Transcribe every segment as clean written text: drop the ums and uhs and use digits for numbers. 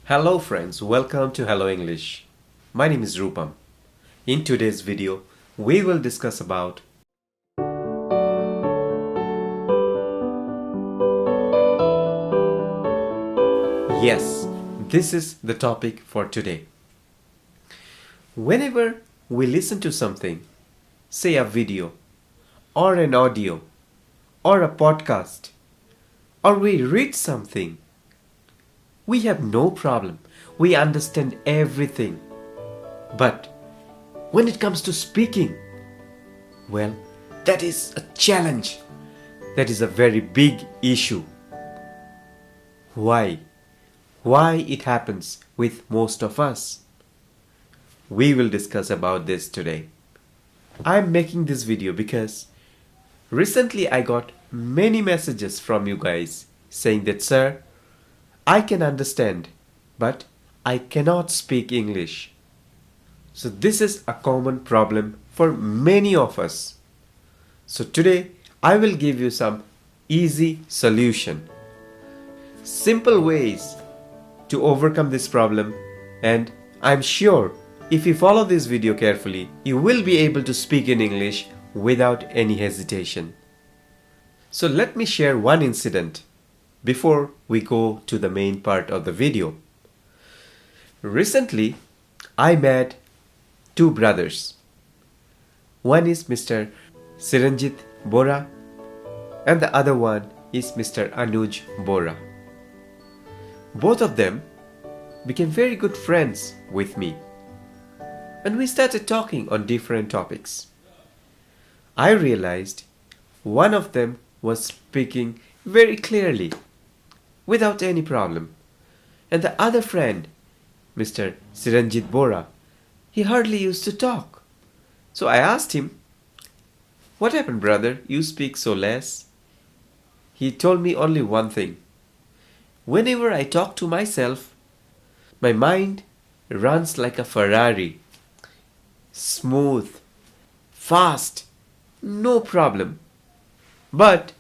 Hello friends, welcome to Hello English. My name is Rupam. In today's video, we will discuss about Yes, this is the topic for today. Whenever we listen to something, say a video, or an audio, or a podcast, or we read something, we have no problem. We understand everything. But when it comes to speaking, well, that is a challenge. That is a very big issue. Why? Why it happens with most of us? We will discuss about this today. I'm making this video because recently I got many messages from you guys saying that, sir, I can understand, but I cannot speak English. So this is a common problem for many of us. So today I will give you some easy solution. Simple ways to overcome this problem, and I'm sure if you follow this video carefully, you will be able to speak in English without any hesitation. So let me share one incident before we go to the main part of the video. Recently, I met two brothers. One is Mr. Siranjit Bora and the other one is Mr. Anuj Bora. Both of them became very good friends with me, and we started talking on different topics. I realized one of them was speaking very clearly without any problem, and the other friend, Mr. Siranjit Bora, he hardly used to talk. So I asked him, "What happened, brother? You speak so less?" He told me only one thing. Whenever I talk to myself, my mind runs like a Ferrari. Smooth, fast, no problem. But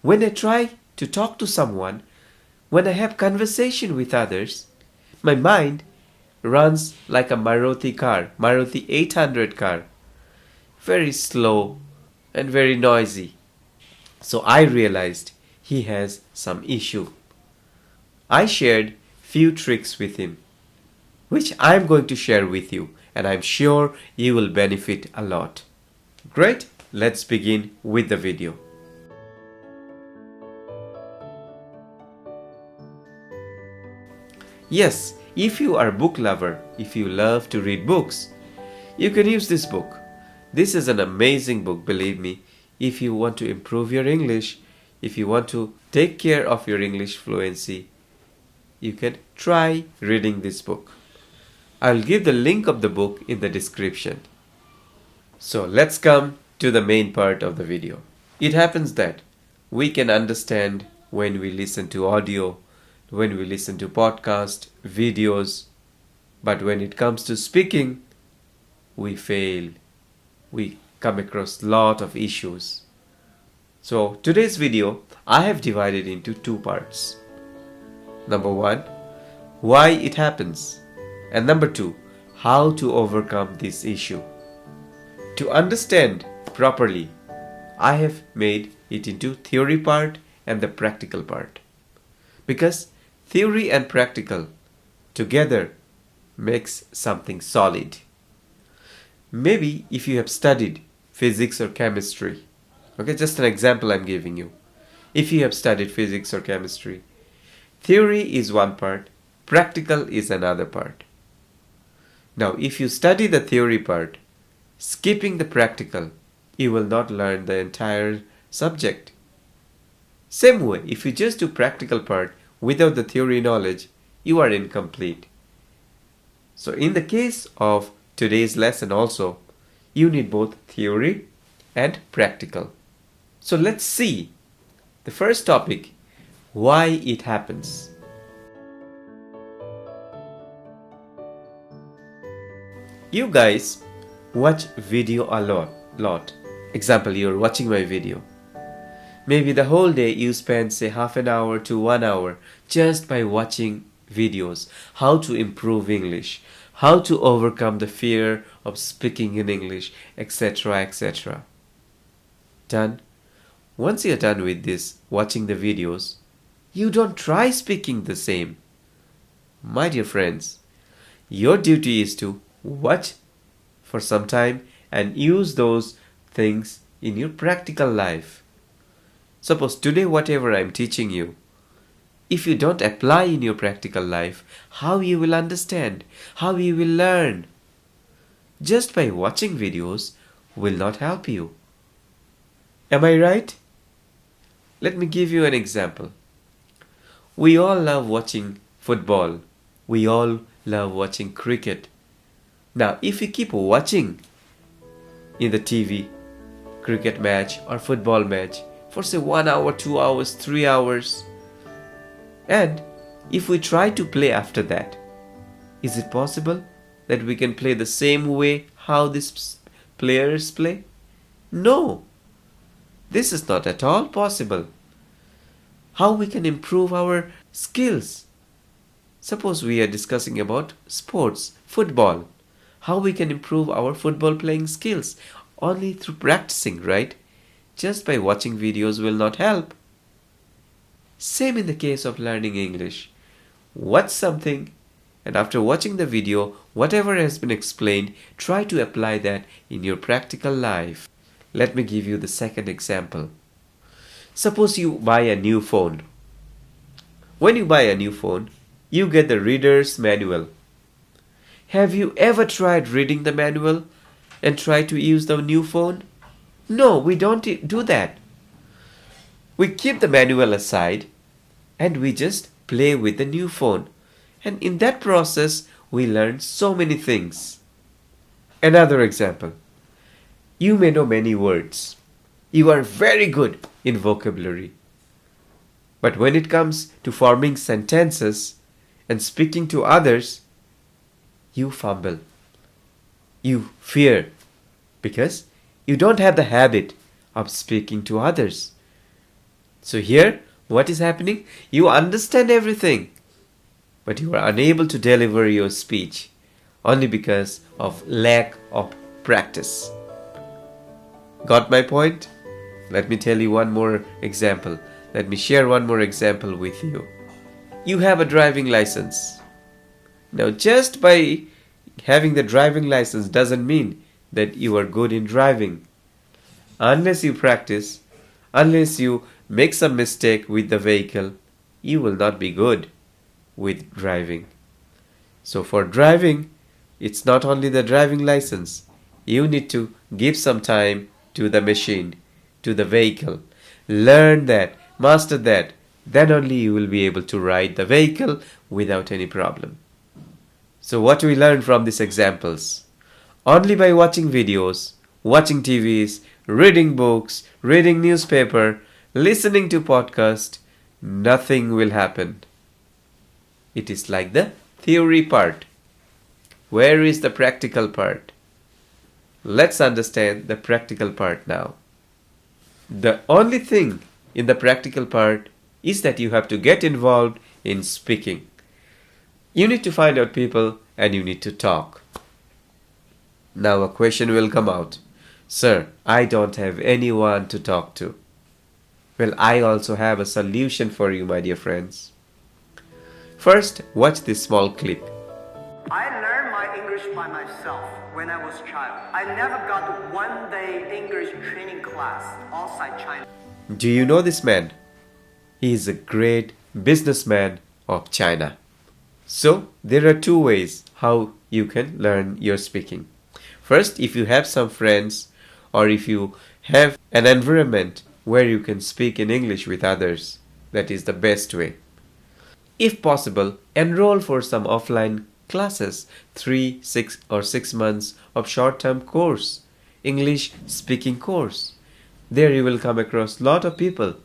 when I try to talk to someone, when I have conversation with others, my mind runs like a Maruti 800 car. Very slow and very noisy. So I realized he has some issue. I shared few tricks with him, which I'm going to share with you, and I'm sure you will benefit a lot. Great, let's begin with the video. Yes, if you are a book lover, if you love to read books, you can use this book. This is an amazing book, believe me. If you want to improve your English, if you want to take care of your English fluency, you can try reading this book. I'll give the link of the book in the description. So let's come to the main part of the video. It happens that we can understand when we listen to audio, when we listen to podcast, videos, but when it comes to speaking, we fail. We come across a lot of issues. So today's video, I have divided into two parts. Number one, why it happens. And number two, how to overcome this issue. To understand properly, I have made it into theory part and the practical part. Because theory and practical together makes something solid. Maybe if you have studied physics or chemistry, okay, just an example I'm giving you. If you have studied physics or chemistry, theory is one part, practical is another part. Now, if you study the theory part, skipping the practical, you will not learn the entire subject. Same way, if you just do practical part without the theory knowledge, you are incomplete. So in the case of today's lesson also, you need both theory and practical. So let's see the first topic, why it happens. You guys watch video a lot. Example, you're watching my video. Maybe the whole day you spend say half an hour to 1 hour just by watching videos, how to improve English, how to overcome the fear of speaking in English, etc. etc. Done? Once you're done with this, watching the videos, you don't try speaking the same. My dear friends, your duty is to watch for some time and use those things in your practical life. Suppose today whatever I'm teaching you, if you don't apply in your practical life, how you will understand, how you will learn? Just by watching videos will not help you. Am I right? Let me give you an example. We all love watching football. We all love watching cricket. Now, if you keep watching in the TV, cricket match or football match for say 1 hour, 2 hours, 3 hours, and if we try to play after that, is it possible that we can play the same way how these players play? No, this is not at all possible. How we can improve our skills? Suppose we are discussing about sports, football. How we can improve our football playing skills? Only through practicing, right? Just by watching videos will not help. Same in the case of learning English. Watch something and after watching the video, whatever has been explained, try to apply that in your practical life. Let me give you the second example. Suppose you buy a new phone. When you buy a new phone, you get the reader's manual. Have you ever tried reading the manual and try to use the new phone? No, we don't do that. We keep the manual aside and we just play with the new phone. And in that process, we learn so many things. Another example. You may know many words. You are very good in vocabulary. But when it comes to forming sentences and speaking to others, you fumble. You fear because you don't have the habit of speaking to others. So here, what is happening? You understand everything, but you are unable to deliver your speech only because of lack of practice. Got my point? Let me tell you one more example. Let me share one more example with you. You have a driving license. Now, just by having the driving license doesn't mean that you are good in driving. Unless you practice, unless you make some mistake with the vehicle, you will not be good with driving. So for driving, it's not only the driving license. You need to give some time to the machine, to the vehicle. Learn that, master that. Then only you will be able to ride the vehicle without any problem. So what we learn from these examples? Only by watching videos, watching TVs, reading books, reading newspaper, listening to podcast, nothing will happen. It is like the theory part. Where is the practical part? Let's understand the practical part now. The only thing in the practical part is that you have to get involved in speaking. You need to find out people and you need to talk. Now a question will come out. Sir, I don't have anyone to talk to. Well, I also have a solution for you, my dear friends. First, watch this small clip. I learned my English by myself when I was a child. I never got to one-day English training class outside China. Do you know this man? He is a great businessman of China. So, there are two ways how you can learn your speaking. First, if you have some friends or if you have an environment where you can speak in English with others, that is the best way. If possible, enroll for some offline classes, 3, 6 or 6 months of short-term course, English speaking course. There you will come across lot of people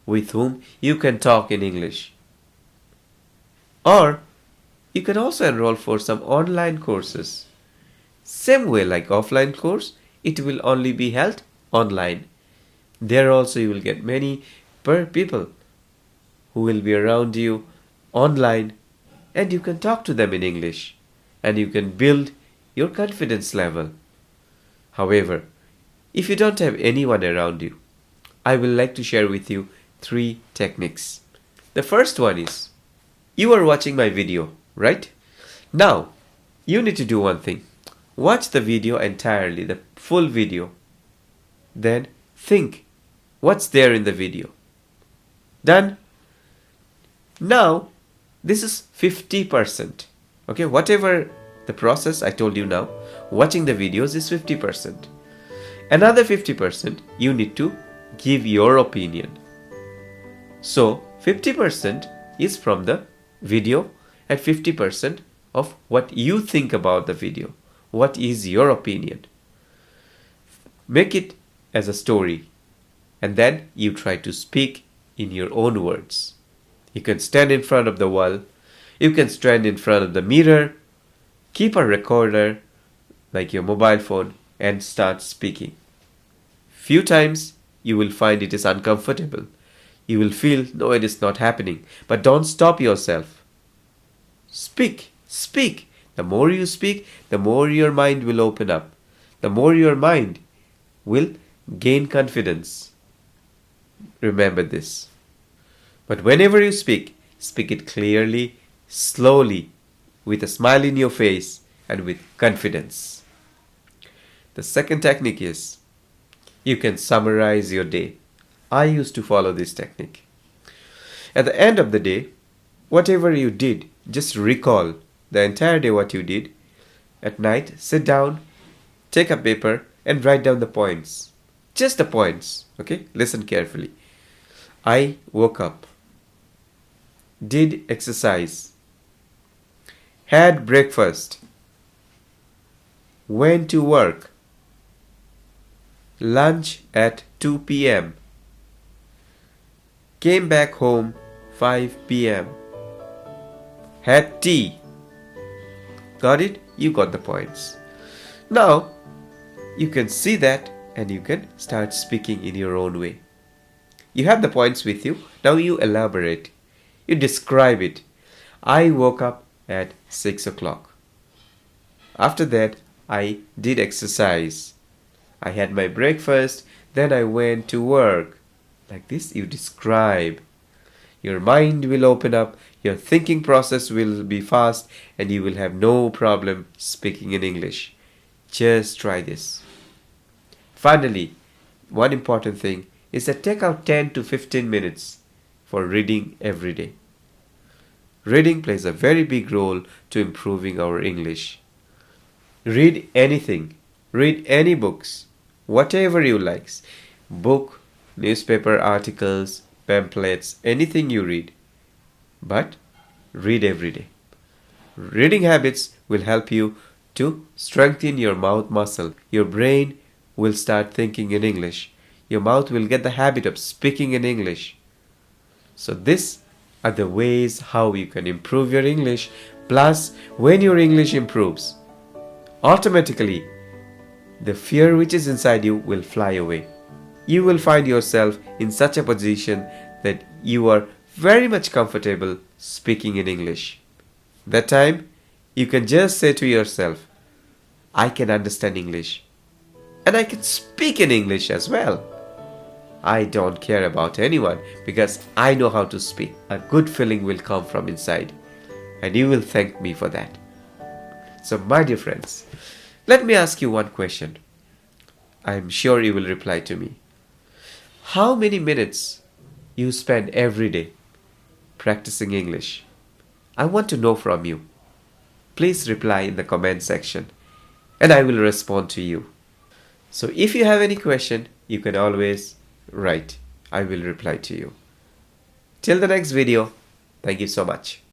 with whom you can talk in English. Or you can also enroll for some online courses. Same way like offline course, it will only be held online. There also you will get many people who will be around you online and you can talk to them in English, and you can build your confidence level. However, if you don't have anyone around you, I will like to share with you 3 techniques. The first one is, you are watching my video, right? Now, you need to do one thing. Watch the video entirely, the full video. Then think, what's there in the video? Done? Now, this is 50%. Okay, whatever the process I told you now, watching the videos is 50%. Another 50%, you need to give your opinion. So, 50% is from the video and 50% of what you think about the video. What is your opinion? Make it as a story, and then you try to speak in your own words. You can stand in front of the wall, you can stand in front of the mirror, keep a recorder like your mobile phone and start speaking. Few times you will find it is uncomfortable. You will feel, no, it is not happening. But don't stop yourself. Speak, speak. The more you speak, the more your mind will open up. The more your mind will gain confidence. Remember this. But whenever you speak, speak it clearly, slowly, with a smile in your face and with confidence. The second technique is, you can summarize your day. I used to follow this technique. At the end of the day, whatever you did, just recall the entire day what you did. At night, sit down, take a paper and write down the points. Just the points, okay? Listen carefully. I woke up, did exercise, had breakfast, went to work, lunch at 2 p.m., came back home 5 p.m., had tea. Got it? You got the points. Now, you can see that and you can start speaking in your own way. You have the points with you. Now you elaborate. You describe it. I woke up at 6 o'clock. After that, I did exercise. I had my breakfast. Then I went to work. Like this, you describe. Your mind will open up. Your thinking process will be fast and you will have no problem speaking in English. Just try this. Finally, one important thing is that take out 10 to 15 minutes for reading every day. Reading plays a very big role to improving our English. Read anything. Read any books. Whatever you like. Book, newspaper articles, pamphlets, anything you read. But read every day. Reading habits will help you to strengthen your mouth muscle. Your brain will start thinking in English. Your mouth will get the habit of speaking in English. So these are the ways how you can improve your English. Plus, when your English improves, automatically the fear which is inside you will fly away. You will find yourself in such a position that you are very much comfortable speaking in English. That time, you can just say to yourself, I can understand English. And I can speak in English as well. I don't care about anyone because I know how to speak. A good feeling will come from inside. And you will thank me for that. So my dear friends, let me ask you one question. I'm sure you will reply to me. How many minutes you spend every day practicing English? I want to know from you. Please reply in the comment section and I will respond to you. So if you have any question, you can always write. I will reply to you. Till the next video, thank you so much.